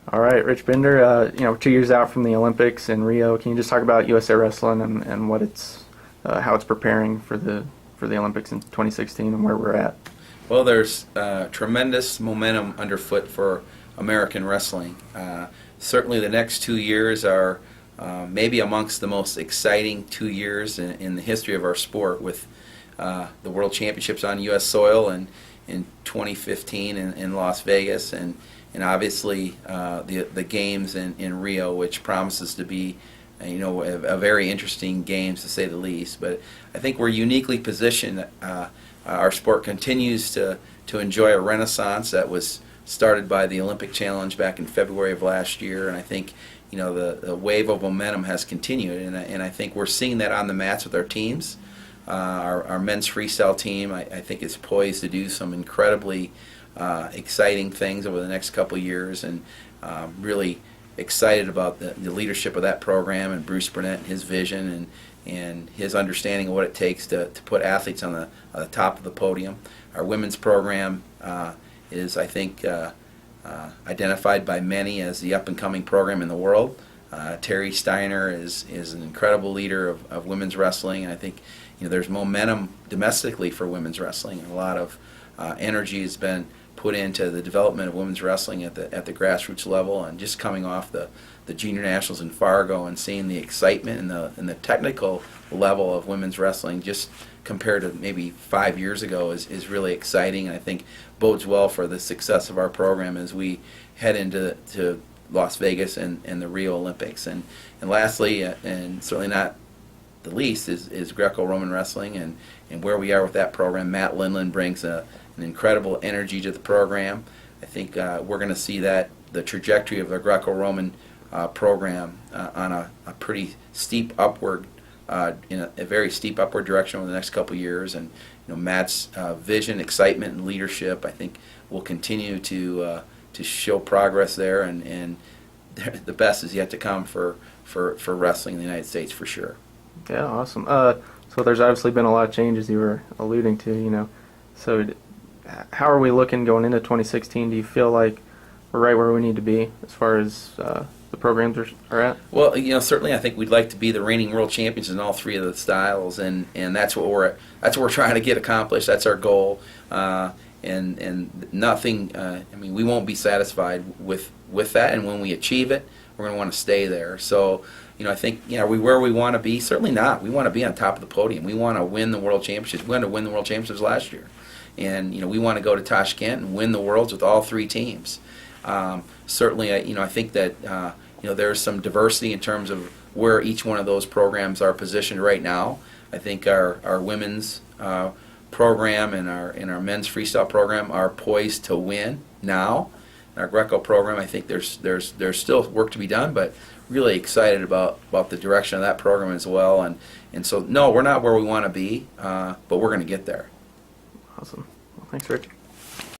All right, Rich Bender. We're 2 years out from the Olympics in Rio. Can you just talk about USA Wrestling and what how it's preparing for the Olympics in 2016 and where we're at? Well, there's tremendous momentum underfoot for American wrestling. Certainly, the next 2 years are maybe amongst the most exciting 2 years in the history of our sport, with the World Championships on U.S. soil and in 2015 in Las Vegas, and obviously the games in Rio, which promises to be a very interesting games to say the least. But I think we're uniquely positioned. Our sport continues to enjoy a renaissance that was started by the Olympic Challenge back in February of last year, and I think the wave of momentum has continued, and I think we're seeing that on the mats with our teams. Our men's freestyle team, I think, is poised to do some incredibly exciting things over the next couple of years, and really excited about the leadership of that program and Bruce Burnett and his vision and his understanding of what it takes to put athletes on the top of the podium. Our women's program is, I think, identified by many as the up-and-coming program in the world. Terry Steiner is an incredible leader of women's wrestling, and I think there's momentum domestically for women's wrestling, and a lot of energy has been put into the development of women's wrestling at the grassroots level, and just coming off the junior nationals in Fargo and seeing the excitement and the technical level of women's wrestling just compared to maybe 5 years ago is really exciting, and I think bodes well for the success of our program as we head into Las Vegas and the Rio Olympics. And lastly, and certainly not the least, is Greco-Roman wrestling and where we are with that program. Matt Lindland brings an incredible energy to the program. I think we're going to see that the trajectory of the Greco-Roman program on a pretty steep upward, in a very steep upward direction over the next couple of years. And Matt's vision, excitement, and leadership, I think, will continue to show progress there. And the best is yet to come for wrestling in the United States, for sure. Yeah, awesome. So there's obviously been a lot of changes you were alluding to. So how are we looking going into 2016? Do you feel like we're right where we need to be as far as the programs are at? Well, certainly I think we'd like to be the reigning world champions in all three of the styles, and that's what we're trying to get accomplished. That's our goal, and nothing. We won't be satisfied with that, and when we achieve it, we're going to want to stay there. So, I think, are we where we want to be? Certainly not. We want to be on top of the podium. We want to win the world championships. We wanted to win the world championships last year, and we want to go to Tashkent and win the worlds with all three teams. Certainly, I think that there's some diversity in terms of where each one of those programs are positioned right now. I think our women's program and our men's freestyle program are poised to win now. In our Greco program, I think there's still work to be done, but really excited about the direction of that program as well. And so, no, we're not where we want to be, but we're going to get there. Awesome. Well, thanks, Rich.